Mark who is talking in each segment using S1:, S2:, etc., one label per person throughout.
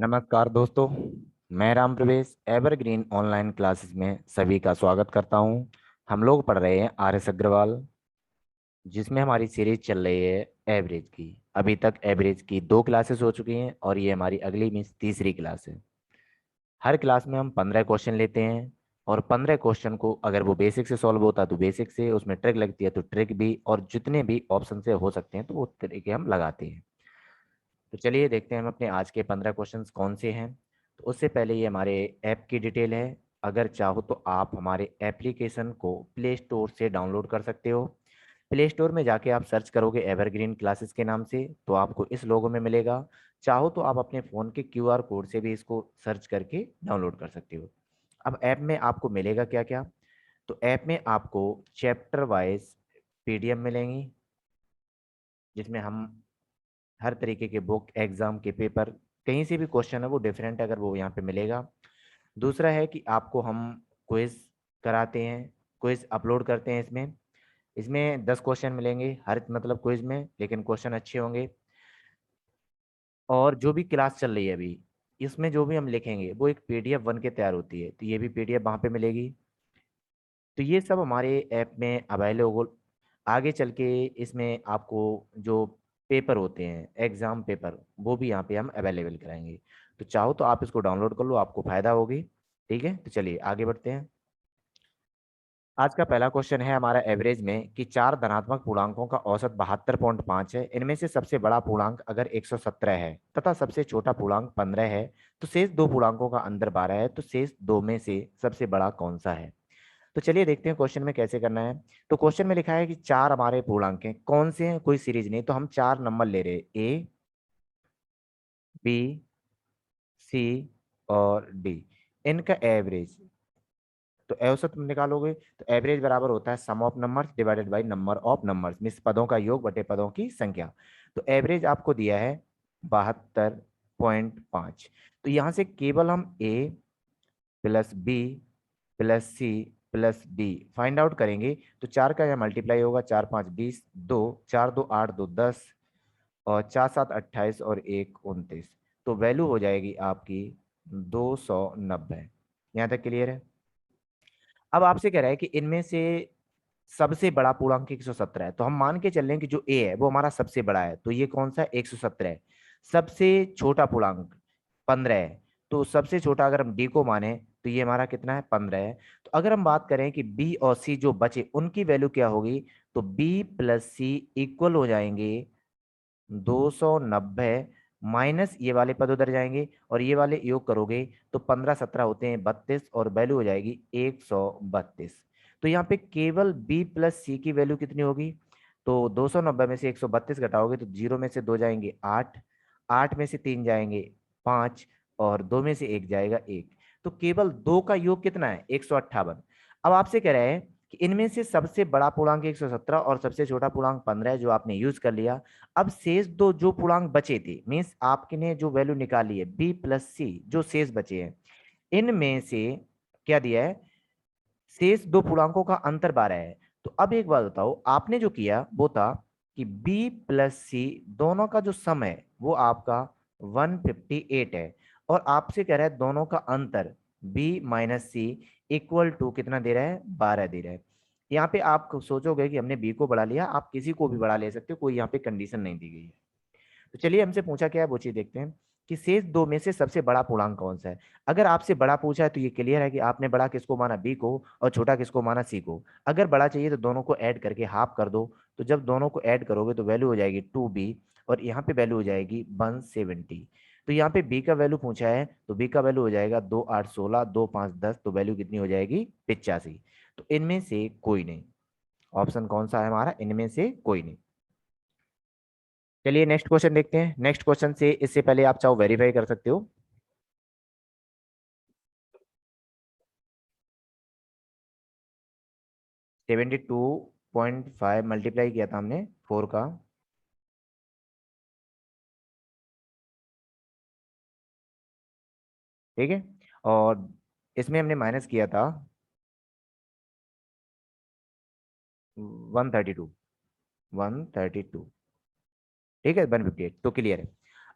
S1: नमस्कार दोस्तों। मैं राम प्रवेश एवरग्रीन ऑनलाइन क्लासेस में सभी का स्वागत करता हूं। हम लोग पढ़ रहे हैं आर एस अग्रवाल, जिसमें हमारी सीरीज चल रही है एवरेज की। अभी तक एवरेज की 2 क्लासेस हो चुकी हैं और ये हमारी अगली मीन्स तीसरी क्लास है। हर क्लास में हम 15 क्वेश्चन लेते हैं और 15 क्वेश्चन को अगर वो बेसिक से सॉल्व होता है तो बेसिक से, उसमें ट्रिक लगती है तो ट्रिक भी, और जितने भी ऑप्शन से हो सकते हैं तो वो तरीके हम लगाते हैं। तो चलिए देखते हैं हम अपने आज के 15 क्वेश्चंस कौन से हैं। तो उससे पहले ये हमारे ऐप की डिटेल है। अगर चाहो तो आप हमारे एप्लीकेशन को प्ले स्टोर से डाउनलोड कर सकते हो। प्ले स्टोर में जाके आप सर्च करोगे एवरग्रीन क्लासेस के नाम से तो आपको इस लोगो में मिलेगा। चाहो तो आप अपने फ़ोन के क्यूआर कोड से भी इसको सर्च करके डाउनलोड कर सकते हो। अब ऐप में आपको मिलेगा क्या क्या। तो ऐप में आपको चैप्टर वाइज पीडीएफ मिलेंगी, जिसमें हम हर तरीके के बुक, एग्जाम के पेपर, कहीं से भी क्वेश्चन है वो डिफरेंट, अगर वो यहाँ पे मिलेगा। दूसरा है कि आपको हम क्विज कराते हैं, क्विज अपलोड करते हैं इसमें। इसमें 10 क्वेश्चन मिलेंगे हर मतलब क्विज में, लेकिन क्वेश्चन अच्छे होंगे। और जो भी क्लास चल रही है अभी, इसमें जो भी हम लिखेंगे वो एक पीडीएफ बन के तैयार होती है, तो ये भी पीडीएफ वहाँ पे मिलेगी। तो ये सब हमारे ऐप में अवेलेबल। आगे चल के इसमें आपको जो पेपर होते हैं, एग्जाम पेपर, वो भी यहाँ पे हम अवेलेबल कराएंगे। तो चाहो तो आप इसको डाउनलोड कर लो, आपको फायदा होगी। ठीक है, तो चलिए आगे बढ़ते हैं। आज का पहला क्वेश्चन है हमारा एवरेज में कि चार धनात्मक पूर्णांकों का औसत 72.5 है। इनमें से सबसे बड़ा पूर्णांक अगर 117 है तथा सबसे छोटा पूर्णांक 15 है, तो शेष दो पूर्णांकों का अंतर 12 है, तो शेष दो में से सबसे बड़ा कौन सा है। तो चलिए देखते हैं क्वेश्चन में कैसे करना है। तो क्वेश्चन में लिखा है कि चार हमारे पूर्णांक हैं, कौन से हैं, कोई सीरीज नहीं, तो हम चार नंबर ले रहे हैं, ए, बी, सी और डी। इनका एवरेज, तो औसत निकालोगे तो एवरेज बराबर होता है sum of numbers divided by number of numbers, means पदों का योग बटे पदों की संख्या। तो एवरेज आपको दिया है 72.5। तो यहां से केवल हम a plus b plus c plus d find out करेंगे। तो चार का यहाँ मल्टीप्लाई होगा, 4 5 20, दो, 4 2 8 2 10, और 4 7 28 और 1 29। तो वैल्यू हो जाएगी आपकी 290। यहाँ तक क्लियर है। अब आपसे कह रहा है कि इनमें से सबसे बड़ा पूर्णांक 117 है, तो हम मान के चल रहे हैं कि जो ए है वो हमारा सबसे बड़ा है, तो ये कौन सा है, 117 है। सबसे छोटा पूर्णांक 15 है, तो सबसे छोटा अगर हम डी को माने तो ये हमारा कितना है, 15 है। तो अगर हम बात करें कि बी और सी जो बचे उनकी वैल्यू क्या होगी, तो बी प्लस सी इक्वल हो जाएंगे 290 माइनस ये वाले पद उधर जाएंगे और ये वाले योग करोगे तो 15 17 होते हैं 32 और वैल्यू हो जाएगी 132। तो यहाँ पे केवल b प्लस सी की वैल्यू कितनी होगी, तो 290 में से 132 घटाओगे तो जीरो में से दो जाएंगे 8, 8 में से तीन जाएंगे 5, और दो में से एक जाएगा 1। तो केवल दो का योग कितना है, 158। अब आपसे कह रहे हैं कि इनमें से सबसे बड़ा पूर्णांक 117 और सबसे छोटा पूर्णांक 15 है, जो आपने यूज कर लिया। अब शेष दो जो पूर्णांक बचे थे, मीन्स आपने जो वैल्यू निकाली है बी प्लस सी, जो शेष बचे हैं इनमें से क्या दिया है, शेष दो पूर्णांकों का अंतर 12 है। तो अब एक बात बताओ, आपने जो किया वो था कि b प्लस सी दोनों का जो सम है वो आपका 158 है, और आपसे कह रहा है दोनों का अंतर b minus c equal to कितना दे रहा है, 12 दे रहा है। यहाँ पे आप सोचोगे कि हमने b को बढ़ा लिया, आप किसी को भी बढ़ा ले सकते हो, कोई यहाँ पे कंडीशन नहीं दी गई है। तो चलिए हमसे पूछा क्या है वो चीज देखते हैं कि शेष दो में से सबसे बड़ा पूर्णांक कौन सा है। अगर आपसे बड़ा पूछा है तो ये क्लियर है कि आपने बड़ा किसको माना, बी को, और छोटा किसको माना, सी को। अगर बड़ा चाहिए तो दोनों को ऐड करके हाफ कर दो। तो जब दोनों को ऐड करोगे तो वैल्यू हो जाएगी 2b, और यहाँ पे वैल्यू हो जाएगी 170। तो यहाँ पे b का वैल्यू पूछा है तो b का वैल्यू हो जाएगा 2 8 16, 2 5 10, तो वैल्यू कितनी हो जाएगी, 85। तो इनमें से कोई नहीं, ऑप्शन कौन सा है हमारा, इनमें से कोई नहीं। चलिए नेक्स्ट क्वेश्चन देखते हैं। नेक्स्ट क्वेश्चन से इससे पहले आप चाहो वेरीफाई कर सकते हो। 72.5 मल्टीप्लाई किया था हमने 4 का, ठीक है, और इसमें हमने माइनस किया था 132, 132, ठीक है, 158, तो क्लियर है।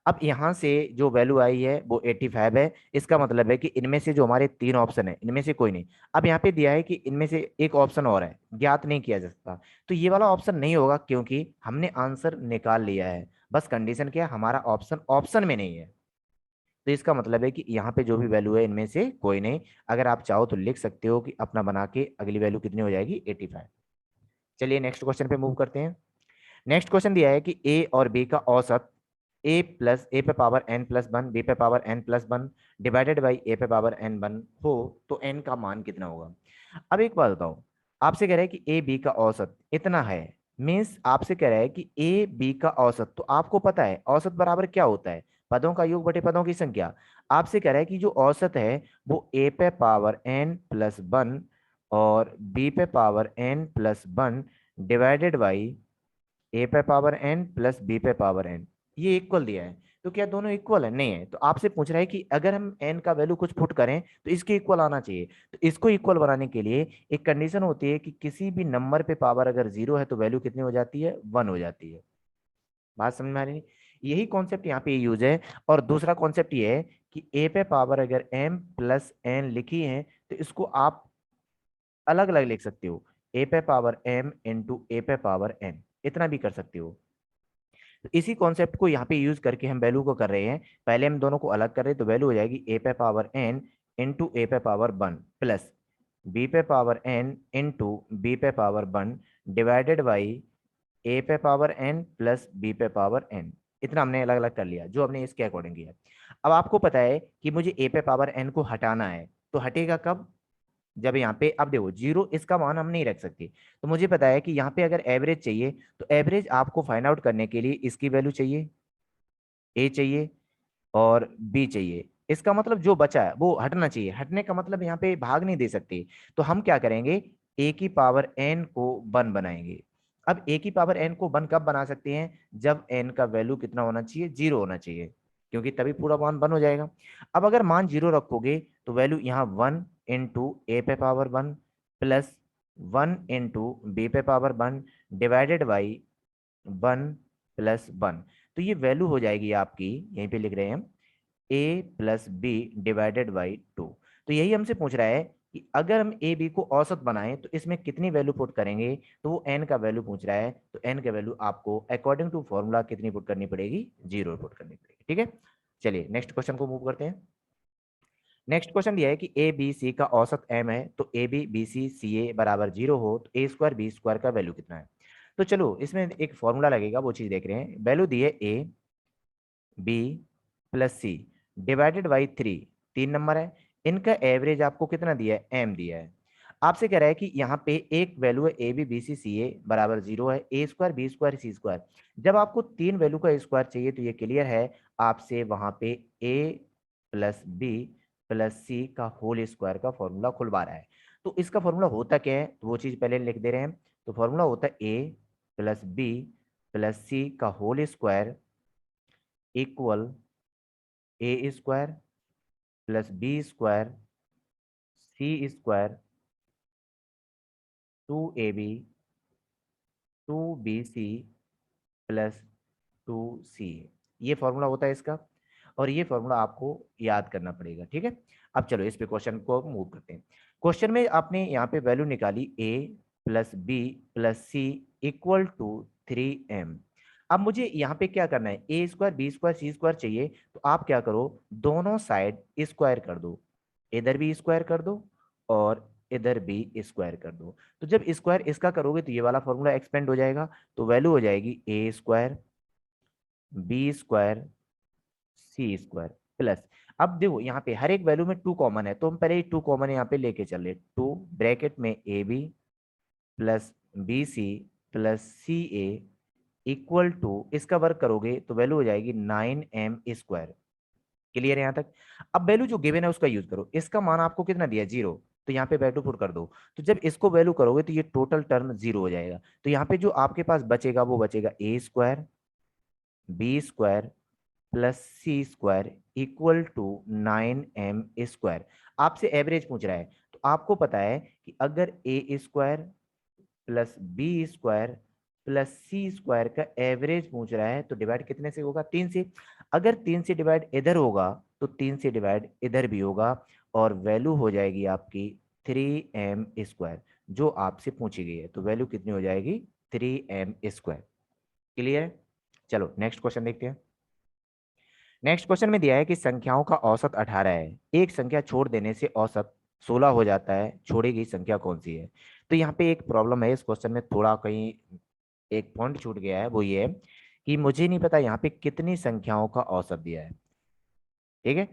S1: अब यहाँ से जो वैल्यू आई है वो 85 है। इसका मतलब है कि इनमें से जो हमारे तीन ऑप्शन है इनमें से कोई नहीं। अब यहाँ पे दिया है कि इनमें से एक ऑप्शन और है, ज्ञात नहीं किया जा सकता, तो ये वाला ऑप्शन नहीं होगा क्योंकि हमने आंसर निकाल लिया है। बस कंडीशन क्या है, हमारा ऑप्शन ऑप्शन में नहीं है। तो इसका मतलब है कि यहाँ पे जो भी वैल्यू है इनमें से कोई नहीं। अगर आप चाहो तो लिख सकते हो कि अपना बना के अगली वैल्यू कितनी हो जाएगी, 85। चलिए नेक्स्ट क्वेश्चन पे मूव करते हैं। नेक्स्ट क्वेश्चन दिया है कि ए और बी का औसत ए पे power n plus one b पे power n plus one divided by a पे पावर एन वन हो तो एन का मान कितना होगा। अब एक बात बताओ, आपसे कह रहा है कि ए बी का औसत इतना है, मीन्स आपसे कह रहा है कि ए बी का औसत, तो आपको पता है औसत बराबर क्या होता है, पदों का योग बटे पदों की संख्या। आपसे कह रहा है कि जो औसत है वो ए पे पावर एन प्लस वन और बी पे power n plus one divided by a पे पावर एन प्लस बी पे पावर एन, ये इक्वल दिया है। तो क्या दोनों इक्वल है, नहीं है। तो आपसे पूछ रहा है कि अगर हम एन का वैल्यू कुछ पुट करें तो इसके इक्वल आना चाहिए। तो इसको इक्वल बनाने के लिए एक कंडीशन होती है कि किसी भी नंबर पे पावर अगर जीरो है तो वैल्यू कितनी हो जाती है, वन हो जाती है। बात समझ में आ रही है? यही कॉन्सेप्ट यहाँ पे यूज है। और दूसरा कॉन्सेप्ट ये है कि ए पे पावर अगर एम प्लस एन लिखी है तो इसको आप अलग अलग लिख सकते हो, ए पे पावर एम इंटू ए पे पावर एन, इतना भी कर सकते हो। तो इसी कॉन्सेप्ट को यहाँ पे यूज करके हम वैल्यू को कर रहे हैं। पहले हम दोनों को अलग कर रहे हैं तो वैल्यू हो जाएगी ए पे पावर एन इंटू ए पे पावर वन प्लस बी पे पावर एन इंटू बी पे power one divided by a पे पावर एन प्लस बी पे पावर एन। इतना हमने अलग अलग कर लिया जो हमने इसके अकॉर्डिंग किया। अब आपको पता है कि मुझे ए पे पावर एन को हटाना है, तो हटेगा कब, जब यहाँ पे, अब देखो जीरो इसका मान हम नहीं रख सकते। तो मुझे पता है कि यहाँ पे अगर एवरेज चाहिए तो एवरेज आपको फाइंड आउट करने के लिए इसकी वैल्यू चाहिए, ए चाहिए और बी चाहिए। इसका मतलब जो बचा है वो हटना चाहिए, हटने का मतलब यहाँ पे भाग नहीं दे सकते। तो हम क्या करेंगे, ए की पावर एन को वन बनाएंगे। अब ए की पावर एन को वन कब बना सकते हैं, जब एन का वैल्यू कितना होना चाहिए, जीरो होना चाहिए, क्योंकि तभी पूरा मान वन हो जाएगा। अब अगर मान जीरो रखोगे तो वैल्यू यहाँ वन इंटू ए पे power one plus one into b पे power one divided by one plus one. तो ये वैल्यू हो जाएगी आपकी, यहीं पे लिख रहे हैं हम, a plus b divided by two. तो यही हमसे पूछ रहा है कि अगर हम ए बी को औसत बनाएं तो इसमें कितनी वैल्यू पुट करेंगे, तो वो एन का वैल्यू पूछ रहा है। तो एन का वैल्यू आपको अकॉर्डिंग टू फॉर्मूला कितनी पुट करनी पड़ेगी, जीरो पुट करनी पड़ेगी। ठीक है, चलिए नेक्स्ट क्वेश्चन को मूव करते हैं। नेक्स्ट क्वेश्चन दिया है कि ए बी सी का औसत एम है, तो ए बी बी सी सी ए बराबर जीरो हो तो ए स्क्वायर बी स्क्वायर का वैल्यू कितना है। तो चलो इसमें एक फॉर्मूला लगेगा, वो चीज देख रहे हैं। वैल्यू दी है a b plus c divided by three, तीन नंबर है, इनका एवरेज आपको कितना दिया है, एम दिया है। आपसे कह रहा है कि यहाँ पे एक वैल्यू है ए बी बी सी सी ए बराबर जीरो है, a square b square c square. जब आपको तीन वैल्यू का स्क्वायर चाहिए तो ये क्लियर है, आपसे वहां पे ए प्लस बी प्लस सी का होल स्क्वायर का फॉर्मूला खुलवा रहा है। तो इसका फॉर्मूला होता क्या है, तो वो चीज पहले लिख दे रहे हैं। तो फॉर्मूला होता है a plus b plus c का whole square equal a square plus b square c square two a b two b c plus two c. ये फॉर्मूला होता है इसका, और ये फॉर्मूला आपको याद करना पड़ेगा। ठीक है, अब चलो इस पे क्वेश्चन को मूव करते हैं। क्वेश्चन में आपने यहाँ पे वैल्यू निकाली a plus b plus c equal to three m. अब मुझे यहाँ पे क्या करना है, a square b square c square चाहिए, तो आप क्या करो, दोनों साइड स्क्वायर कर दो, इधर भी स्क्वायर कर दो और इधर भी स्क्वायर कर दो। तो जब स्क्वायर इसका करोगे तो ये वाला फॉर्मूला एक्सपेंड हो जाएगा। तो वैल्यू हो जाएगी ए square b square c square plus, अब देखो यहाँ पे हर एक वैल्यू में टू कॉमन है, तो हम पहले ही टू कॉमन यहाँ पे लेके चले, टू ब्रैकेट में a b plus b c plus c a equal to, इसका वर्क करोगे तो वैल्यू हो जाएगी नाइन एम स्क्वायर। क्लियर है यहाँ तक। अब वैल्यू जो गिवन है उसका यूज करो, इसका मान आपको कितना दिया, जीरो, तो यहाँ पे वैल्यू पुट कर दो। तो जब इसको वैल्यू करोगे तो ये टोटल टर्म जीरो हो जाएगा। तो यहाँ पे जो आपके पास बचेगा वो बचेगा a square b square plus c square equal to nine m square. आपसे एवरेज पूछ रहा है, तो आपको पता है कि अगर a square plus b square plus c square का एवरेज पूछ रहा है, तो डिवाइड कितने से होगा? 3 से। अगर 3 से डिवाइड इधर होगा तो 3 से डिवाइड इधर भी होगा, और वैल्यू हो जाएगी आपकी 3m², जो आपसे पूछी गई है। तो वैल्यू कितनी हो जाएगी? 3m²। क्लियर है? चलो नेक्स्ट क्वेश्चन देखते हैं। नेक्स्ट क्वेश्चन में दिया है कि संख्याओं का औसत 18 है, एक संख्या छोड़ देने से औसत 16 हो जाता है, छोड़ी गई संख्या कौन सी है? तो यहाँ पे एक प्रॉब्लम है इस क्वेश्चन में, थोड़ा कहीं एक पॉइंट छूट गया है, वो ये है कि मुझे नहीं पता यहाँ पे कितनी संख्याओं का औसत दिया है। ठीक है,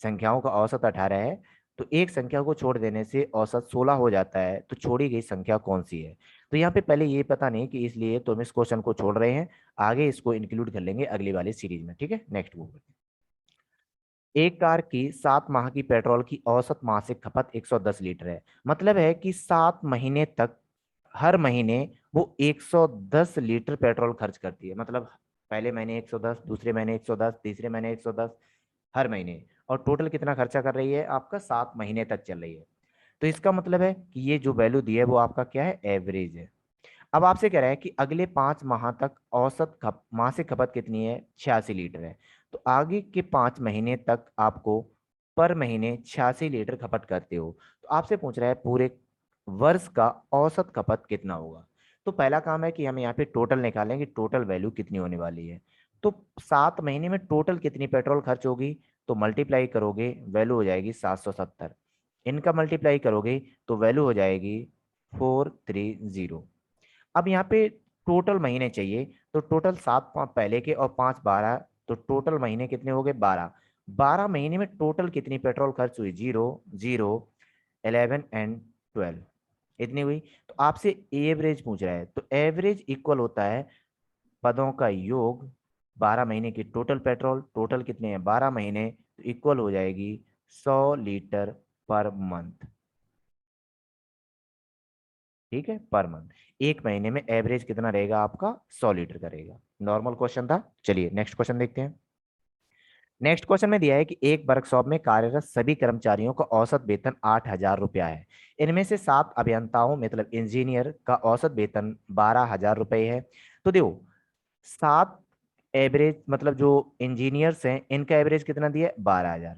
S1: संख्याओं का औसत 18 है, तो एक संख्या को छोड़ देने से औसत 16 हो जाता है, तो छोड़ी गई संख्या कौन सी है? तो यहाँ पे पहले ये पता नहीं, कि इसलिए तो हम इस क्वेश्चन को छोड़ रहे हैं, आगे इसको इंक्लूड कर लेंगे अगली वाली सीरीज में। ठीक है, नेक्स्ट वो। एक कार की 7 माह की पेट्रोल की औसत मासिक खपत 110 लीटर है। मतलब है कि 7 महीने तक हर महीने वो 110 लीटर पेट्रोल खर्च करती है। मतलब पहले महीने 110, दूसरे महीने 110, तीसरे महीने 110, हर महीने। और टोटल कितना खर्चा कर रही है? आपका 7 महीने तक चल रही है। तो इसका मतलब है कि ये जो वैल्यू दी है वो आपका क्या है? एवरेज है। अब आपसे कह रहा है कि अगले 5 माह तक औसत मासिक खपत कितनी है? 86 लीटर है। तो आगे के 5 महीने तक आपको पर महीने 86 लीटर खपत करते हो, तो आपसे पूछ रहा है पूरे वर्ष का औसत खपत कितना होगा। तो पहला काम है कि हम यहाँ पे टोटल निकालें कि टोटल वैल्यू कितनी होने वाली है। तो 7 महीने में टोटल कितनी पेट्रोल खर्च होगी? तो मल्टीप्लाई करोगे, वैल्यू हो जाएगी 770। इनका मल्टीप्लाई करोगे तो वैल्यू हो जाएगी 430। अब यहाँ पे टोटल महीने चाहिए, तो टोटल 7 पहले के और 5 12, तो टोटल महीने कितने हो गए? 12। 12 महीने में टोटल कितनी पेट्रोल खर्च हुई? 0 0 11 एंड 12, इतनी हुई। तो आपसे एवरेज पूछ रहा है, तो एवरेज इक्वल होता है पदों का योग, 12 महीने की टोटल पेट्रोल, टोटल कितने हैं? 12 महीने, तो इक्वल हो जाएगी 100 लीटर पर मंथ। ठीक है, पर मंथ। एक महीने में एवरेज कितना रहेगा आपका? 100 लीटर का रहेगा। नॉर्मल क्वेश्चन था। चलिए नेक्स्ट क्वेश्चन देखते हैं। नेक्स्ट क्वेश्चन में दिया है कि एक वर्कशॉप में कार्यरत सभी कर्मचारियों का औसत वेतन 8,000 रुपया है। इनमें से 7 अभियंताओं मतलब इंजीनियर का औसत वेतन 12,000 रुपये है। तो देखो, 7 एवरेज मतलब जो इंजीनियर्स हैं इनका एवरेज कितना दिया है? 12,000।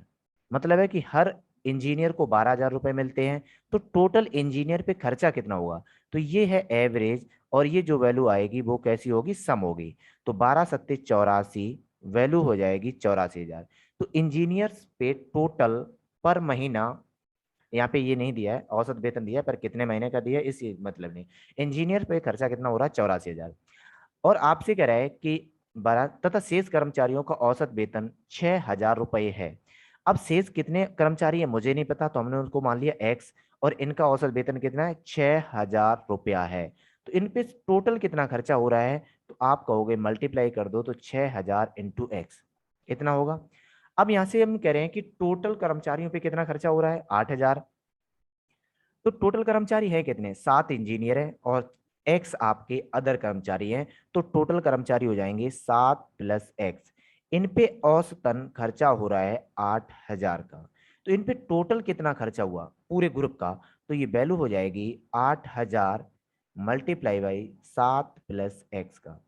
S1: मतलब है कि हर इंजीनियर को 12,000 रुपये मिलते हैं। तो टोटल इंजीनियर पे खर्चा कितना होगा? तो ये है एवरेज, और ये जो वैल्यू आएगी वो कैसी होगी? सम होगी। तो 12 सत्ते 84, वैल्यू हो जाएगी 84,000। तो इंजीनियर्स पे टोटल पर महीना, यहाँ पे ये नहीं दिया है, औसत वेतन दिया है पर कितने महीने का दिया है इस मतलब नहीं। इंजीनियर पे खर्चा कितना हो रहा है? 84,000। और आपसे कह रहा है कि 12 तथा शेष कर्मचारियों का औसत वेतन 6,000 रुपये है। अब शेष कितने कर्मचारी है मुझे नहीं पता, तो हमने उनको मान लिया एक्स, और इनका औसत वेतन कितना है? 6,000 रुपया है। तो इन पे टोटल कितना खर्चा हो रहा है? तो आप कहोगे मल्टीप्लाई कर दो, तो 6,000 इंटू एक्स इतना होगा। अब यहां से हम कह रहे हैं कि टोटल कर्मचारियों पे कितना खर्चा हो रहा है? 8,000। तो टोटल कर्मचारी है कितने? 7 इंजीनियर है और एक्स आपके अदर कर्मचारी हैं। तो टोटल कर्मचारी हो जाएंगे 7 प्लस एक्स। इन पे औसतन खर्चा हो रहा है 8,000 का। तो इन पे टोटल कितना खर्चा हुआ पूरे ग्रुप का? तो ये वैल्यू हो जाएगी 8,000 मल्टीप्लाई बाई 7 प्लस एक्स का।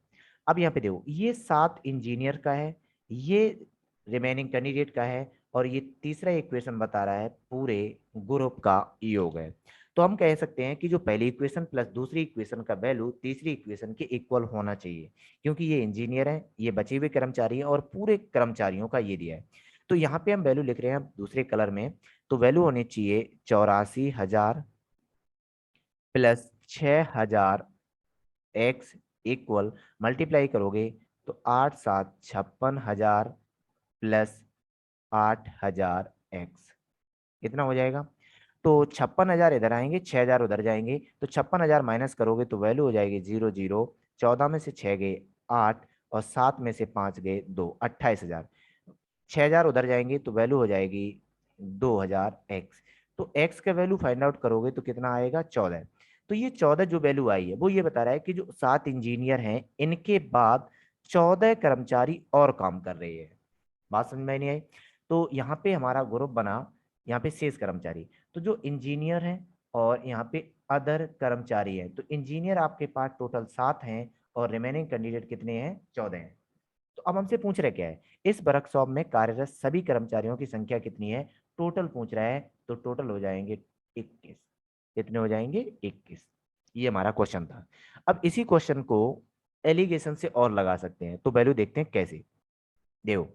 S1: अब यहाँ पे देखो, ये 7 इंजीनियर का है, ये रिमेनिंग कैंडिडेट का है, और ये तीसरा इक्वेशन बता रहा है पूरे ग्रुप का योग है। तो हम कह सकते हैं कि जो पहली इक्वेशन प्लस दूसरी इक्वेशन का वैल्यू तीसरी इक्वेशन के इक्वल होना चाहिए, क्योंकि ये इंजीनियर है, ये बचे हुए कर्मचारी हैं, और पूरे कर्मचारियों का ये दिया है। तो यहाँ पे हम वैल्यू लिख रहे हैं दूसरे कलर में। तो वैल्यू होनी चाहिए 84,000 प्लस 6,000 एक्स इक्वल, मल्टीप्लाई करोगे तो 8 7 56,000 प्लस 8,000 एक्स, कितना हो जाएगा? तो 56,000 इधर आएंगे, 6,000 उधर जाएंगे, तो 56,000 माइनस करोगे तो वैल्यू हो जाएगी 0 0। 14 में से 6 गए 8, और 7 में से 5 गए 2, 28,000। 6,000 उधर जाएंगे तो वैल्यू हो जाएगी 2,000 एक्स। तो एक्स का वैल्यू फाइंड आउट करोगे तो कितना आएगा? 14। तो ये 14 जो वैल्यू आई है वो ये बता रहा है कि जो 7 इंजीनियर हैं इनके बाद 14 कर्मचारी और काम कर रहे हैं। बात समझ में नहीं आई? तो यहाँ पे हमारा ग्रुप बना, यहाँ पे शेष कर्मचारी, तो जो इंजीनियर हैं और यहाँ पे अदर कर्मचारी हैं। तो इंजीनियर आपके पास टोटल 7 हैं और रिमेनिंग कैंडिडेट कितने हैं? 14 हैं। तो अब हमसे पूछ रहे क्या है, इस वर्कशॉप में कार्यरत सभी कर्मचारियों की संख्या कितनी है? टोटल पूछ रहा है, तो टोटल हो जाएंगे 21। कितने हो जाएंगे? 21। ये हमारा क्वेश्चन था। अब इसी क्वेश्चन को एलिगेशन से और लगा सकते हैं, तो वैल्यू देखते हैं कैसे। देखो,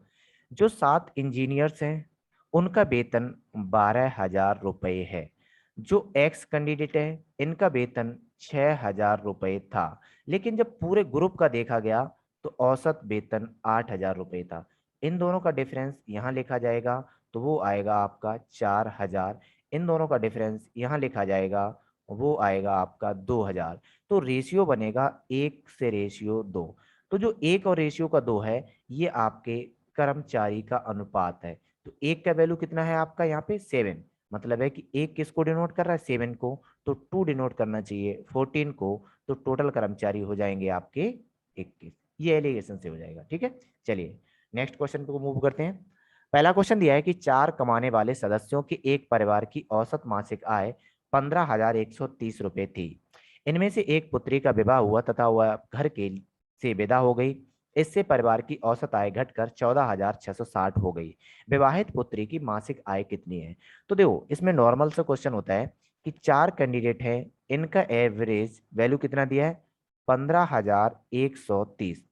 S1: जो 7 इंजीनियर्स हैं उनका वेतन 12,000 रुपये है। जो एक्स कैंडिडेट है इनका वेतन 6,000 रुपये था। लेकिन जब पूरे ग्रुप का देखा गया तो औसत वेतन 8,000 रुपये था। इन दोनों का डिफरेंस यहाँ लिखा जाएगा, तो वो आएगा आपका 4,000। इन दोनों का डिफरेंस यहाँ लिखा जाएगा, वो आएगा आपका 2,000। तो रेशियो बनेगा 1:2। तो जो 1 और रेशियो का 2 है, ये आपके कर्मचारी का अनुपात है। तो एक का वैल्यू कितना है आपका यहाँ पे? 7। मतलब है कि एक किसको डिनोट कर रहा है? 7 को। तो 2 डिनोट करना चाहिए 14 को। तो टोटल कर्मचारी हो जाएंगे आपके 21। ये एलिगेशन से हो जाएगा। ठीक है, चलिए नेक्स्ट क्वेश्चन को मूव करते हैं। पहला क्वेश्चन दिया है कि 4 कमाने वाले सदस्यों के एक परिवार की औसत मासिक आय 15,130 रुपये थी। इनमें से एक पुत्री का विवाह हुआ तथा वह घर के से विदा हो गई। इससे परिवार की औसत आय घटकर 14,660 हो गई। विवाहित पुत्री की मासिक आय कितनी है? तो देखो, इसमें नॉर्मल सा क्वेश्चन होता है कि 4 कैंडिडेट है, इनका एवरेज वैल्यू कितना दिया है? 15,130।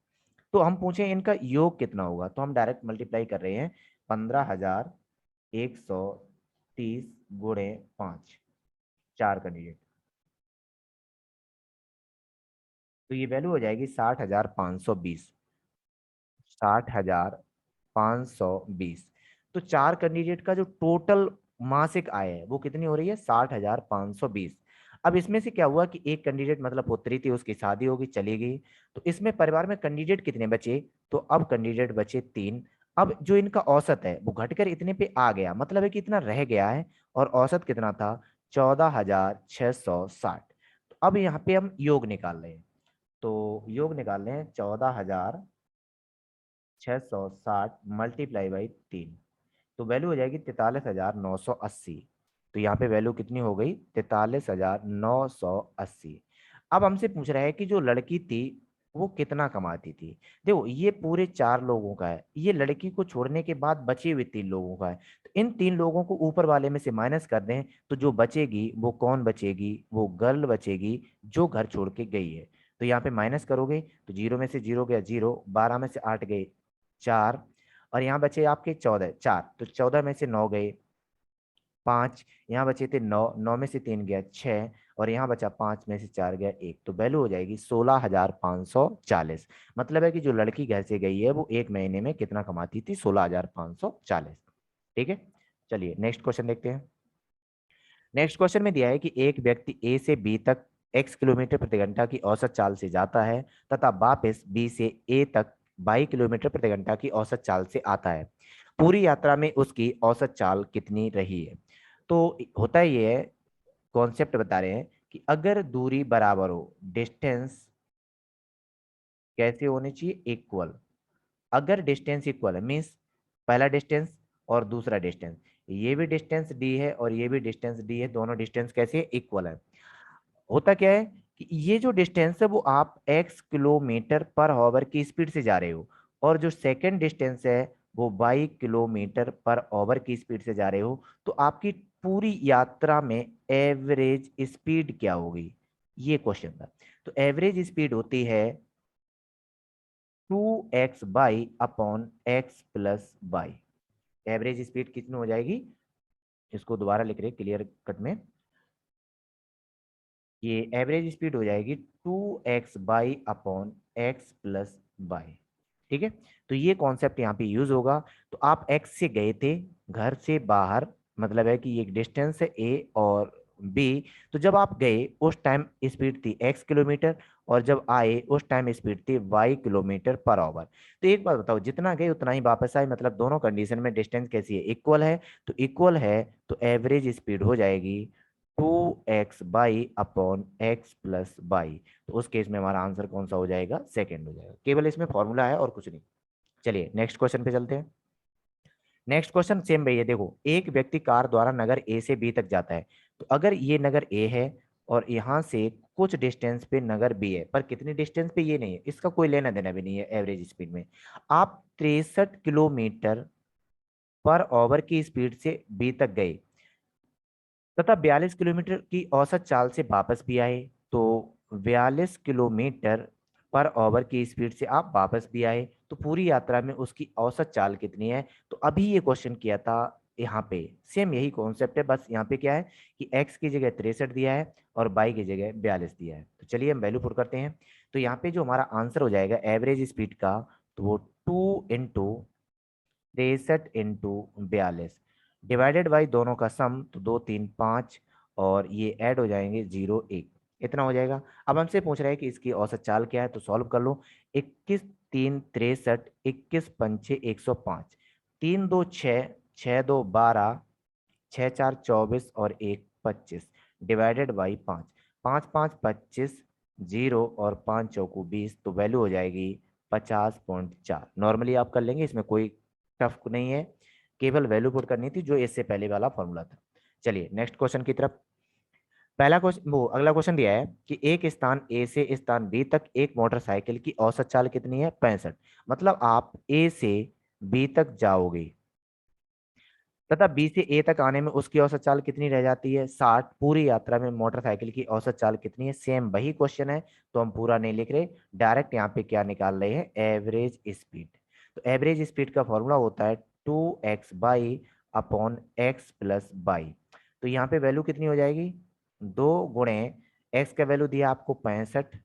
S1: तो हम पूछे इनका योग कितना होगा, तो हम डायरेक्ट मल्टीप्लाई कर रहे हैं। 15,130 गुणे 5, 4 कैंडिडेट, तो ये वैल्यू हो जाएगी 60,520। 60,520। तो 4 कैंडिडेट का जो टोटल मासिक आय है वो कितनी हो रही है? 60,520। अब इसमें से क्या हुआ कि एक कैंडिडेट मतलब पुत्री थी, उसकी शादी होगी, चली गई। तो इसमें परिवार में कैंडिडेट कितने बचे? तो अब कैंडिडेट बचे 3। अब जो इनका औसत है वो घटकर इतने पे आ गया, मतलब है कि इतना रह गया है। और औसत कितना था? 14,660। तो अब यहाँ पे हम योग निकाल रहे हैं। तो योग निकाल रहे हैं, 14,660 मल्टीप्लाई बाई 3। तो वैल्यू हो जाएगी 43,980। तो यहाँ पे वैल्यू कितनी हो गई? 43,980। अब हमसे पूछ रहा है कि जो लड़की थी वो कितना कमाती थी। देखो, ये पूरे 4 लोगों का है, ये लड़की को छोड़ने के बाद बचे हुए 3 लोगों का है। तो इन 3 लोगों को ऊपर वाले में से माइनस कर दें, तो जो बचेगी वो कौन बचेगी? वो गर्ल बचेगी जो घर छोड़ के गई है। तो यहाँ पे माइनस करोगे तो 0 में से 0 गया 0, 12 में से 8 गए 4, और यहाँ बचे आपके 14, 4। तो 14 में से 9 गए 5, यहाँ बचे थे 9, 9 में से 3 गया 6, और यहाँ बचा 5 में से 4 गया 1। तो वैल्यू हो जाएगी 16,540। मतलब है कि जो लड़की घर से गई है वो एक महीने में कितना कमाती थी? 16,540। ठीक है, चलिए नेक्स्ट क्वेश्चन देखते हैं। नेक्स्ट क्वेश्चन में दिया है कि एक व्यक्ति ए से बी तक x किलोमीटर प्रति घंटा की औसत चाल से जाता है तथा वापस बी से ए तक 22 किलोमीटर प्रति घंटा की औसत चाल से आता है। पूरी यात्रा में उसकी औसत चाल कितनी रही है? तो होता ये है, कॉन्सेप्ट बता रहे हैं कि अगर दूरी बराबर हो, डिस्टेंस कैसे होनी चाहिए? इक्वल। अगर डिस्टेंस इक्वल है मीन्स पहला डिस्टेंस और दूसरा डिस्टेंस, ये भी डिस्टेंस डी है और ये भी डिस्टेंस डी है, दोनों डिस्टेंस कैसे? इक्वल है। होता क्या है कि ये जो डिस्टेंस है वो आप x किलोमीटर पर आवर की स्पीड से जा रहे हो, और जो सेकंड डिस्टेंस है वो 22 किलोमीटर पर आवर की स्पीड से जा रहे हो। तो आपकी पूरी यात्रा में एवरेज स्पीड क्या होगी? ये क्वेश्चन था। तो एवरेज स्पीड होती है 2x by upon x plus by. Average speed कितनी हो जाएगी? इसको दोबारा लिख रहे क्लियर कट में। ये एवरेज स्पीड हो जाएगी 2x/x+y। ठीक है, तो ये कॉन्सेप्ट यहाँ पे यूज होगा। तो आप x से गए थे घर से बाहर, मतलब है कि ये डिस्टेंस है a और b। तो जब आप गए उस टाइम स्पीड थी x किलोमीटर, और जब आए उस टाइम स्पीड थी y किलोमीटर पर आवर। तो एक बात बताओ, जितना गए उतना ही वापस आए, मतलब दोनों कंडीशन में डिस्टेंस कैसी है? इक्वल है। तो इक्वल है तो एवरेज स्पीड हो जाएगी 2x/x+y। तो उस केस में हमारा आंसर कौन सा हो जाएगा? सेकंड हो जाएगा। केवल इसमें फॉर्मूला है और कुछ नहीं। चलिए नेक्स्ट क्वेश्चन पे चलते हैं। नेक्स्ट क्वेश्चन सेम भैया, देखो एक व्यक्ति कार द्वारा नगर ए से बी तक जाता है। तो अगर ये नगर ए है और यहाँ से कुछ डिस्टेंस पे नगर बी है, पर कितनी डिस्टेंस पे ये नहीं है, इसका कोई लेना देना भी नहीं है एवरेज स्पीड में। आप 63 किलोमीटर पर आवर की स्पीड से बी तक गए तथा 42 किलोमीटर की औसत चाल से वापस भी आए, तो 42 किलोमीटर पर आवर की स्पीड से आप वापस भी आए, तो पूरी यात्रा में उसकी औसत चाल कितनी है। तो अभी ये क्वेश्चन किया था, यहाँ पे सेम यही कॉन्सेप्ट है, बस यहाँ पे क्या है कि x की जगह 63 दिया है और y की जगह 42 दिया है। तो चलिए हम वैल्यू पुट करते हैं। तो यहाँ पे जो हमारा आंसर हो जाएगा एवरेज स्पीड का, तो वो 2 × 63 × 42 डिवाइडेड बाई दोनों का सम, तो 2 3 5 और ये ऐड हो जाएंगे 0 1, इतना हो जाएगा। अब हमसे पूछ रहा है कि इसकी औसत चाल क्या है, तो सॉल्व कर लो। 21 3 63, 21 5 105, 3 2 6, 6 2 12, 6 4 24 और 1 25 डिवाइडेड बाई 5, 5 5 25, 0 और 5 चौको 20, तो वैल्यू हो जाएगी 50.4। नॉर्मली आप कर लेंगे, इसमें कोई टफ नहीं है, केवल वैल्यू पुट करनी थी जो इससे पहले वाला फॉर्मूला था। चलिए नेक्स्ट क्वेश्चन की तरफ। पहला क्वेश्चन, वो अगला क्वेश्चन दिया है कि एक स्थान ए से स्थान बी तक एक मोटरसाइकिल की औसत चाल कितनी है, 65। मतलब आप ए से बी तक जाओगे तथा बी से ए तक आने में उसकी औसत चाल कितनी रह जाती है, 60। पूरी यात्रा में मोटरसाइकिल की औसत चाल कितनी है, सेम वही क्वेश्चन है, तो हम पूरा नहीं लिख रहे, डायरेक्ट यहाँ पे क्या निकाल रहे हैं, एवरेज स्पीड। तो एवरेज स्पीड का फॉर्मूला होता है 2x/x+y। तो यहाँ पे वैल्यू कितनी हो जाएगी, 2 × x का वैल्यू दिया आपको 65,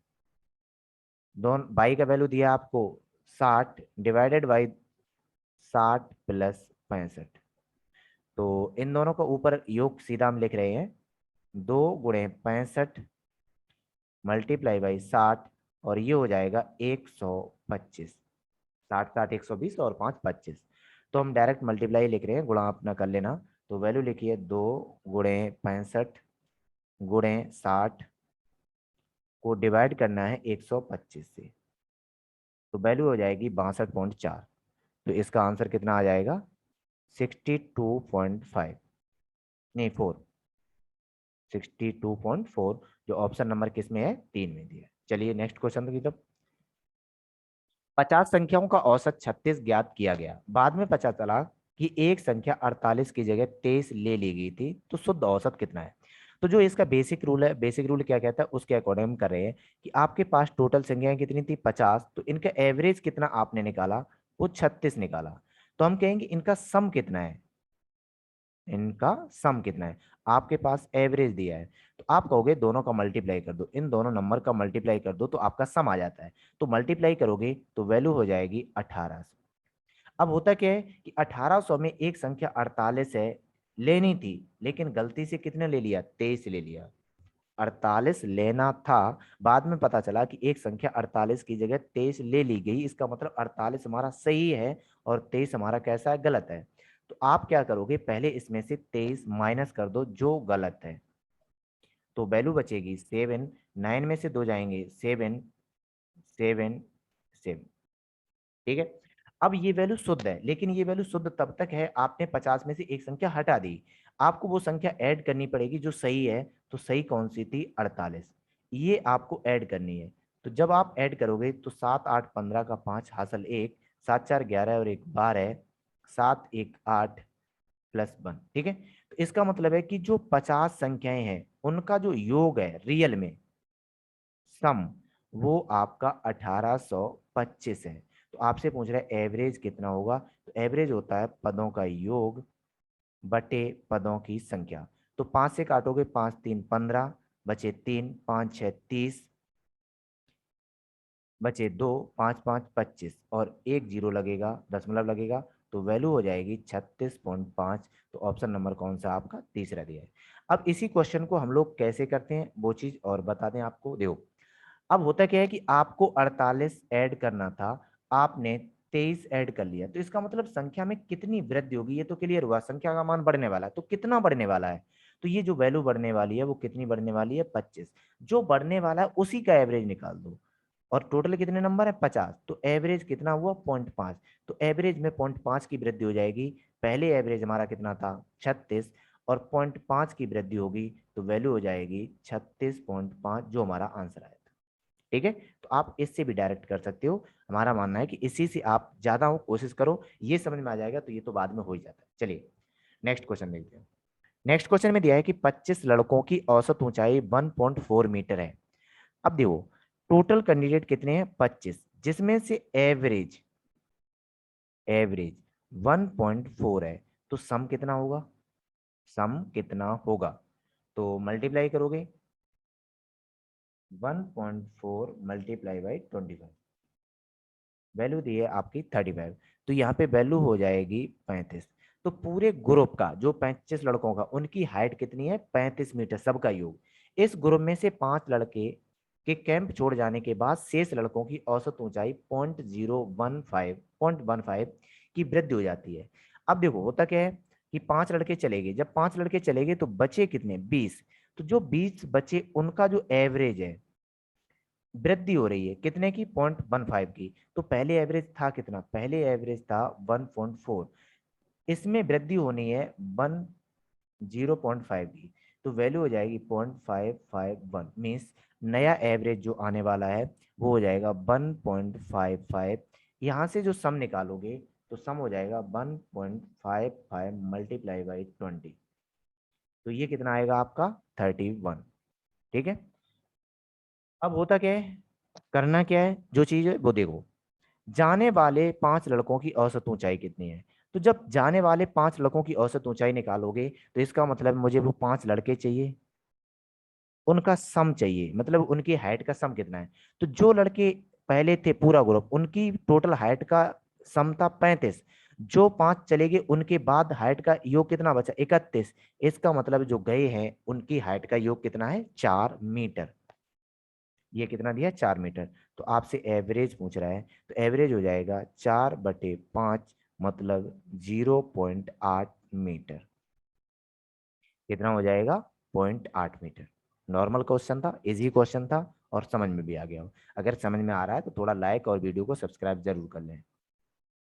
S1: दोनों बाई का वैल्यू दिया आपको 60 डिवाइडेड बाई 60 + 65। तो इन दोनों का ऊपर योग सीधा हम लिख रहे हैं, 2 × 65 मल्टीप्लाई बाई 60 और ये हो जाएगा 125। 60 60 120 और 5 25, तो हम डायरेक्ट मल्टीप्लाई लिख रहे हैं, गुणा अपना कर लेना। तो वैल्यू लिखिए 2 × 65 × 60 को डिवाइड करना है 125 से, तो वैल्यू हो जाएगी 62.4। तो इसका आंसर कितना आ जाएगा, 62.5, नहीं 4, 62.4, जो ऑप्शन नंबर किस में है, 3 में दिया है। चलिए नेक्स्ट क्वेश्चन की तरफ। 50 संख्याओं का औसत 36 ज्ञात किया गया, बाद में पता चला कि एक संख्या 48 की जगह 23 ले ली गई थी, तो शुद्ध औसत कितना है। तो जो इसका बेसिक रूल है, बेसिक रूल क्या कहता है उसके अकॉर्डिंग हम कर रहे हैं कि आपके पास टोटल संख्याएं कितनी थी 50, तो इनका एवरेज कितना आपने निकाला, वो 36 निकाला। तो हम कहेंगे इनका सम कितना है, इनका सम कितना है, आपके पास एवरेज दिया है, तो आप कहोगे दोनों का मल्टीप्लाई कर दो, इन दोनों नंबर का मल्टीप्लाई कर दो तो आपका सम आ जाता है। तो मल्टीप्लाई करोगे तो वैल्यू हो जाएगी 1800। अब होता क्या है कि 1800 में एक संख्या 48 है, लेनी थी, लेकिन गलती से कितने ले लिया, 23 ले लिया। 48 लेना था, बाद में पता चला कि एक संख्या 48 की जगह 23 ले ली गई, इसका मतलब 48 हमारा सही है और 23 हमारा कैसा है, गलत है। तो आप क्या करोगे, पहले इसमें से 23 माइनस कर दो जो गलत है, तो वैल्यू बचेगी 7, 9 में से 2 जाएंगे 7 7 7, ठीक है। अब ये वैल्यू शुद्ध है, लेकिन ये वैल्यू शुद्ध तब तक है, आपने 50 में से एक संख्या हटा दी, आपको वो संख्या ऐड करनी पड़ेगी जो सही है। तो सही कौन सी थी, 48, ये आपको ऐड करनी है। तो जब आप ऐड करोगे तो 7 8 15 का 5 हासिल 1, 7 4 11 और 1 12, 7 1 8 +1, ठीक है। तो इसका मतलब है कि जो 50 संख्याएं हैं उनका जो योग है रियल में, सम, वो आपका 1825 है। तो आपसे पूछ रहा है एवरेज कितना होगा, तो एवरेज होता है पदों का योग बटे पदों की संख्या। तो 5 से काटोगे, 5 3 15, बचे 3, 5 6 30, बचे 2, 5 5 25 और एक जीरो लगेगा, दशमलव लगेगा, तो वैल्यू हो जाएगी 36.5। तो ऑप्शन नंबर कौन सा आपका, तीसरा दिया है। अब इसी क्वेश्चन को हम लोग कैसे करते हैं वो चीज और बता दें आपको, देखो। अब होता क्या है कि आपको 48 ऐड करना था, आपने 23 ऐड कर लिया, तो इसका मतलब संख्या में कितनी वृद्धि होगी ये तो क्लियर हुआ, संख्या का मान बढ़ने वाला है, तो कितना बढ़ने वाला है, तो ये जो वैल्यू बढ़ने वाली है वो कितनी बढ़ने वाली है, 25। जो बढ़ने वाला है उसी का एवरेज निकाल दो, और टोटल कितने नंबर है, 50, तो एवरेज कितना हुआ, 0.5। तो एवरेज में 0.5 की वृद्धि हो जाएगी। पहले एवरेज हमारा कितना था, 36, और 0.5 की वृद्धि होगी तो वैल्यू हो जाएगी 36.5, जो हमारा आंसर आया था। ठीक है, तो आप इससे भी डायरेक्ट कर सकते हो। हमारा मानना है कि इसी से आप ज्यादा हो कोशिश करो, ये समझ में आ जाएगा, तो ये तो बाद में हो ही जाता है। चलिए नेक्स्ट क्वेश्चन देखते हैं। नेक्स्ट क्वेश्चन में दिया है कि 25 लड़कों की औसत ऊंचाई 1.4 मीटर है। अब देखो टोटल कैंडिडेट कितने हैं, 25, जिसमें से एवरेज एवरेज 1.4 है, तो सम कितना होगा, सम कितना होगा, तो मल्टीप्लाई करोगे 1.4 मल्टीप्लाई बाई 25, वैल्यू दी है आपकी 35, तो यहाँ पे वैल्यू हो जाएगी 35। तो पूरे ग्रुप का जो 25 लड़कों का उनकी हाइट कितनी है, 35 मीटर सबका योग। इस ग्रुप में से 5 लड़के के कैंप छोड़ जाने के बाद शेष लड़कों की औसत ऊंचाई 0.15 की वृद्धि हो जाती है। अब देखो होता क्या है कि 5 लड़के चले गए, जब 5 लड़के चले गए तो बचे कितने, 20। तो जो 20 बचे उनका जो एवरेज है वृद्धि हो रही है कितने की, 0.15 की। तो पहले एवरेज था कितना, पहले एवरेज था 1.4, इसमें वृद्धि होनी है 0.5 की, तो वैल्यू हो जाएगी 0.551, मीन्स नया एवरेज जो आने वाला है वो हो जाएगा 1.55। यहाँ से जो सम निकालोगे तो सम हो जाएगा 1.55 मल्टीप्लाई बाई 20, तो ये कितना आएगा आपका 31। ठीक है, अब होता क्या है, करना क्या है, जो चीज है वो देखो। जाने वाले 5 लड़कों की औसत ऊंचाई कितनी है, तो जब जाने वाले 5 लड़कों की औसत ऊंचाई निकालोगे तो इसका मतलब मुझे वो 5 लड़के चाहिए, उनका सम चाहिए, मतलब उनकी हाइट का सम कितना है। तो जो लड़के पहले थे पूरा ग्रुप, उनकी टोटल हाइट का सम था 35, जो 5 चले गए उनके बाद हाइट का योग कितना बचा, 31। इसका मतलब जो गए हैं उनकी हाइट का योग कितना है, 4 मीटर। ये कितना दिया, 4 मीटर। तो आपसे एवरेज पूछ रहा है, तो एवरेज हो जाएगा 4/5, मतलब 0.8 मीटर। कितना हो जाएगा, 0.8 मीटर। नॉर्मल क्वेश्चन था, इजी क्वेश्चन था, और समझ में भी आ गया हो। अगर समझ में आ रहा है तो थोड़ा लाइक और वीडियो को सब्सक्राइब जरूर कर लें।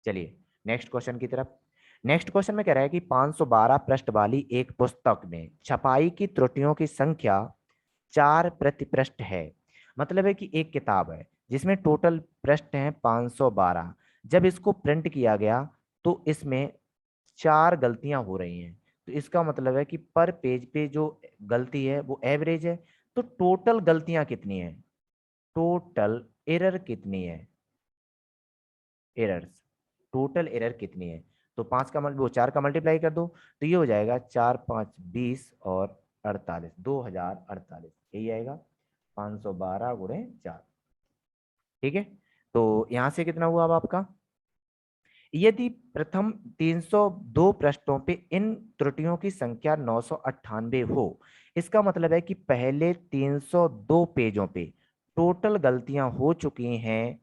S1: चलिए नेक्स्ट क्वेश्चन की तरफ। नेक्स्ट क्वेश्चन में कह रहा है कि 512 पृष्ठ वाली एक पुस्तक में छपाई की त्रुटियों की संख्या 4 प्रति पृष्ठ है। मतलब है कि एक किताब है जिसमें टोटल पृष्ठ हैं 512, जब इसको प्रिंट किया गया तो इसमें 4 गलतियां हो रही हैं। तो इसका मतलब है कि पर पेज पे जो गलती है वो एवरेज है। तो टोटल गलतियां कितनी है, टोटल एरर कितनी है, एरर्स, टोटल एरर कितनी है। तो 5 का वो 4 का मल्टीप्लाई कर दो, तो ये हो जाएगा 4×5 = 20 और 48, 2048, यही आएगा 512 × 4। ठीक है, तो यहां से कितना हुआ अब आपका, यदि प्रथम 302 पृष्ठों पे इन त्रुटियों की संख्या 998 हो, इसका मतलब है कि पहले 302 पेजों पे टोटल गलतियां हो चुकी हैं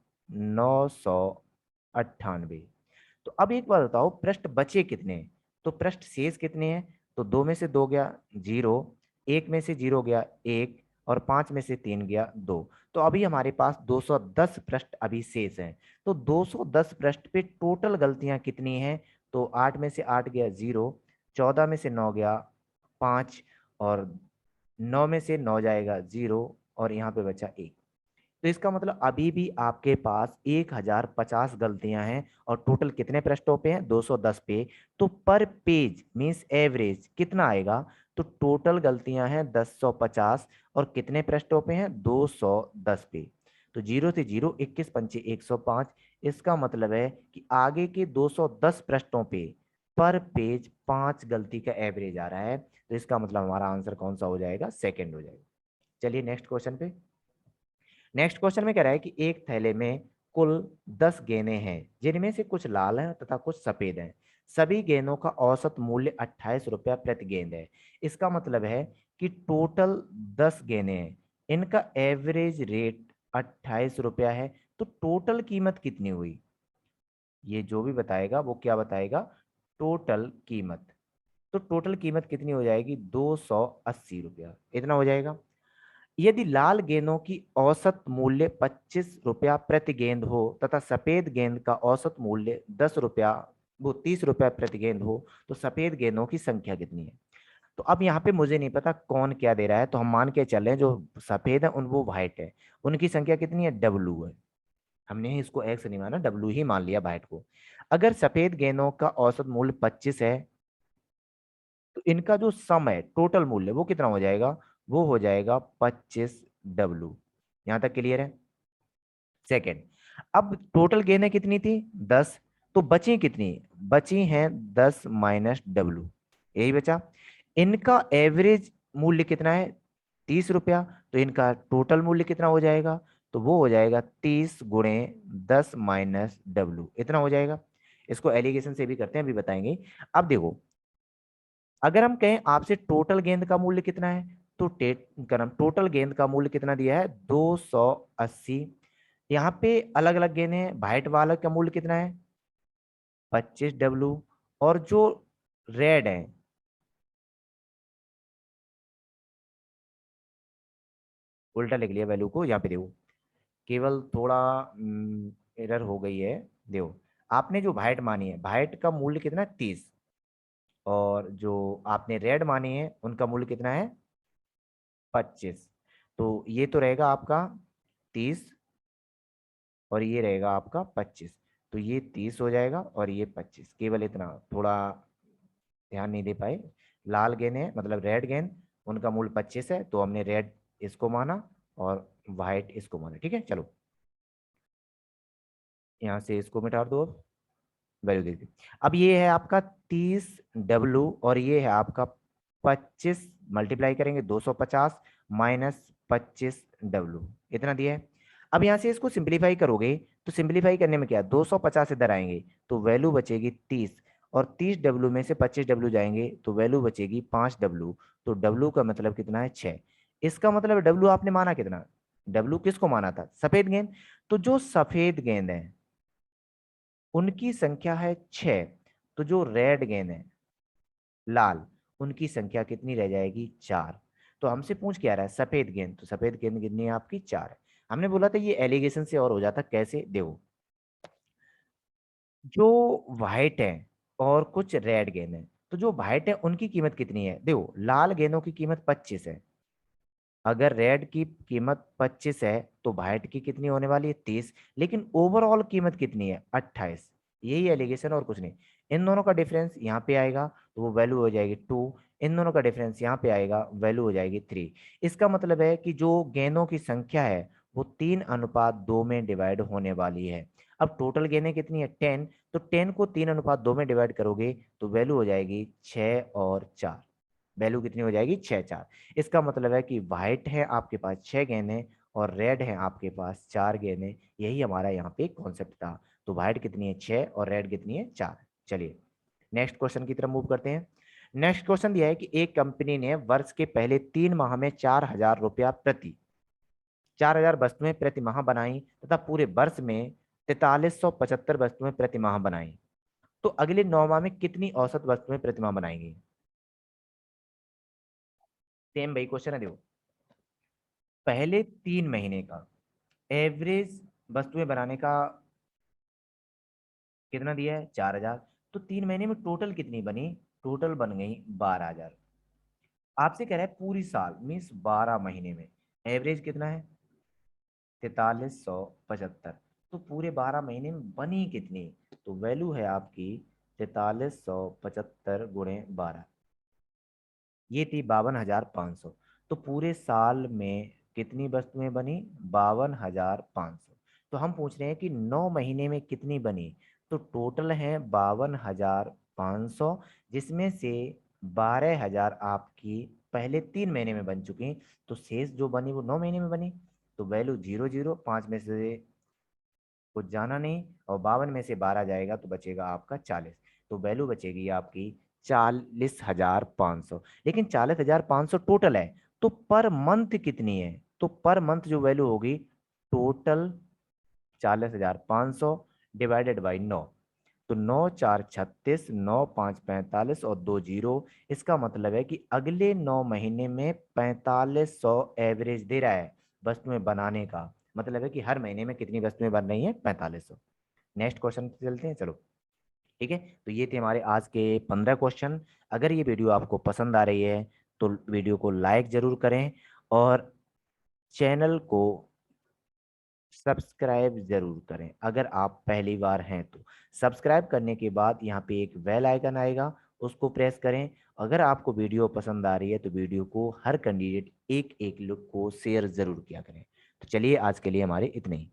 S1: 998। तो अब एक बात बताओ, पृष्ठ बचे कितने, तो पृष्ठ शेष कितने हैं, तो 2 में से 2 गया 0, 1 में से 0 गया 1, और 5 में से 3 गया 2। तो अभी हमारे पास 210 पृष्ठ अभी शेष हैं। तो 210 पृष्ठ पे टोटल गलतियां कितनी हैं, तो 8 में से 8 गया 0, 14 में से 9 गया 5, और 9 में से 9 जाएगा 0, और यहाँ पे बचा 1। तो इसका मतलब अभी भी आपके पास 1050 गलतियां हैं, और टोटल कितने पृष्ठों पे हैं, 210 पे। तो पर पेज मींस एवरेज कितना आएगा, तो टोटल गलतियां हैं 1050, और कितने पृष्ठों पे हैं, 210 पे। तो 0 से 0, 21 पंचे 105। इसका मतलब है कि आगे के 210 पृष्ठों पे पर पेज 5 गलती का एवरेज आ रहा है। तो इसका मतलब हमारा आंसर कौन सा हो जाएगा, सेकेंड हो जाएगा। चलिए नेक्स्ट क्वेश्चन पे। नेक्स्ट क्वेश्चन में कह रहा है कि एक थैले में कुल 10 गेंदें हैं, जिनमें से कुछ लाल हैं तथा कुछ सफेद हैं। सभी गेंदों का औसत मूल्य 28 रुपया प्रति गेंद है। इसका मतलब है कि टोटल 10 गेंदें हैं, इनका एवरेज रेट 28 रुपया है। तो टोटल कीमत कितनी हुई, ये जो भी बताएगा वो क्या बताएगा, टोटल कीमत। तो टोटल कीमत कितनी हो जाएगी, 280 रुपया, इतना हो जाएगा। यदि लाल गेंदों की औसत मूल्य 25 रुपया प्रति गेंद हो तथा सफेद गेंद का औसत मूल्य 10 रुपया 30 रुपया प्रति गेंद हो, तो सफेद गेंदों की संख्या कितनी है। तो अब यहाँ पे मुझे नहीं पता कौन क्या दे रहा है, तो हम मान के चल रहे हैं जो सफेद है उन वो व्हाइट है, उनकी संख्या कितनी है, डब्लू है। हमने इसको एक्स नहीं माना, डब्लू ही मान लिया व्हाइट को। अगर सफेद गेंदों का औसत मूल्य 25 है, तो इनका जो सम है टोटल मूल्य वो कितना हो जाएगा, वो हो जाएगा 25 डब्लू। यहां तक क्लियर है। सेकेंड, अब टोटल गेंदें कितनी थी, 10, तो बची कितनी, बची हैं 10 - डब्लू, यही बचा। इनका एवरेज मूल्य कितना है, 30 रुपया, तो इनका टोटल मूल्य कितना हो जाएगा, तो वो हो जाएगा 30 × 10 - डब्लू, इतना हो जाएगा। इसको एलिगेशन से भी करते हैं, अभी बताएंगे। अब देखो, अगर हम कहें आपसे टोटल गेंद का मूल्य कितना है, तो टोटल गेंद का मूल्य कितना दिया है, 280। यहाँ पे अलग अलग गेंद है, व्हाइट वाला का मूल्य कितना है, 25 डब्लू, और जो रेड है, उल्टा लिख लिया वैल्यू को, यहाँ पे देखो, केवल थोड़ा एरर हो गई है। देखो, आपने जो व्हाइट मानी है, व्हाइट का मूल्य कितना है, 30, और जो आपने रेड मानी है उनका मूल्य कितना है, 25। तो ये तो रहेगा आपका 30, और ये रहेगा आपका 25। तो ये 30 हो जाएगा और ये 25, केवल इतना थोड़ा ध्यान नहीं दे पाए। लाल गेंद है, मतलब रेड गेंद, उनका मूल्य 25 है, तो हमने रेड इसको माना और व्हाइट इसको माना। ठीक है, चलो यहाँ से इसको मिटा दो, अब वैल्यू दे दी। अब ये है आपका 30 डब्लू, और ये है आपका 25, मल्टीप्लाई करेंगे 250 -25 डब्लू, इतना दिया है। अब यहाँ से इसको सिंप्लीफाई करोगे, तो सिंप्लीफाई करने में क्या, 250 इधर आएंगे तो वैल्यू बचेगी 30, और 30 डब्लू में से 25 डब्लू जाएंगे तो वैल्यू बचेगी 5 डब्लू। तो डब्लू का मतलब कितना है, 6। इसका मतलब डब्लू आपने माना कितना, डब्लू किसको माना था, सफेद गेंद। तो जो सफेद गेंद है उनकी संख्या है 6, तो जो रेड गेंद है, लाल, उनकी संख्या कितनी रह जाएगी, 4। तो हमसे पूछ क्या रहा है, सफेद गेंद, तो सफेद गेंद कितनी है आपकी, 4 है। हमने बोला था ये एलिगेशन से और हो जाता, कैसे, देखो, जो व्हाइट है और कुछ रेड गेंद है, तो जो व्हाइट है उनकी कीमत कितनी है, देखो लाल गेंदों की कीमत 25 है, अगर रेड की कीमत 25 है तो व्हाइट की कितनी होने वाली है, 30, लेकिन ओवरऑल कीमत कितनी है, 28। यही एलिगेशन और कुछ नहीं। इन दोनों का डिफरेंस यहाँ पे आएगा तो वो वैल्यू हो जाएगी 2, इन दोनों का डिफरेंस यहाँ पे आएगा, वैल्यू हो जाएगी 3। इसका मतलब है कि जो गेंदों की संख्या है वो 3:2 में डिवाइड होने वाली है। अब टोटल गेंदें कितनी है, 10, तो 10 को 3:2 में डिवाइड करोगे तो वैल्यू हो जाएगी 6 और 4। वैल्यू कितनी हो जाएगी, 6, 4। इसका मतलब है कि व्हाइट है आपके पास 6 गेंदें, और रेड है आपके पास 4 गेंदें। यही हमारा यहाँ पे कॉन्सेप्ट था। तो व्हाइट कितनी है, 6, और रेड कितनी है, 4। चलिए नेक्स्ट क्वेश्चन की तरफ मूव करते हैं। नेक्स्ट क्वेश्चन दिया है कि एक कंपनी ने वर्ष के पहले 3 माह में 4,000 रुपया प्रति 4,000 वस्तुएं प्रति माह बनाई, तथा पूरे वर्ष में 4375 वस्तुएं प्रति माह बनाई, तो अगले 9 माह में कितनी औसत वस्तुएं प्रति माह बनाएंगी। सेम भाई क्वेश्चन है, देखो पहले 3 महीने का एवरेज वस्तुएं बनाने का कितना दिया है, 4,000, तो 3 महीने में टोटल कितनी बनी, टोटल बन गई 12,000। आपसे कह रहा है पूरी साल मीन्स 12 महीने में एवरेज कितना है, 4375, तो पूरे 12 महीने में बनी कितनी, तो वैल्यू है आपकी 4375 × 12, ये थी 52,500। तो पूरे साल में कितनी वस्तुएं बनी, 52,500। तो हम पूछ रहे हैं कि 9 महीने में कितनी बनी, तो टोटल है 52,500, जिसमें से 12,000 आपकी पहले 3 महीने में बन चुकी। तो शेष जो बनी वो 9 महीने में बनी। तो वैल्यू 0, 0, 5 में से कुछ जाना नहीं, और 52 में से 12 जाएगा तो बचेगा आपका 40। तो वैल्यू बचेगी आपकी 40,500। लेकिन 40,500 टोटल है, तो पर मंथ कितनी है, तो पर मंथ जो वैल्यू होगी, टोटल 40,500 डिवाइडेड बाई 9, तो 9×4 = 36, 9×5 = 45, और 2 0। इसका मतलब है कि अगले 9 महीने में 4500 एवरेज दे रहा है वस्तुएं बनाने का। मतलब है कि हर महीने में कितनी वस्तुएं बन रही हैं, 4500। नेक्स्ट क्वेश्चन पे चलते हैं, चलो। ठीक है, तो ये थे हमारे आज के 15 क्वेश्चन। अगर ये वीडियो आपको पसंद आ रही है तो वीडियो को लाइक जरूर करें और चैनल को सब्सक्राइब जरूर करें अगर आप पहली बार हैं तो। सब्सक्राइब करने के बाद यहाँ पे एक बेल आइकन आएगा, उसको प्रेस करें। अगर आपको वीडियो पसंद आ रही है तो वीडियो को हर कैंडिडेट एक एक लोग को शेयर जरूर किया करें। तो चलिए आज के लिए हमारे इतने ही।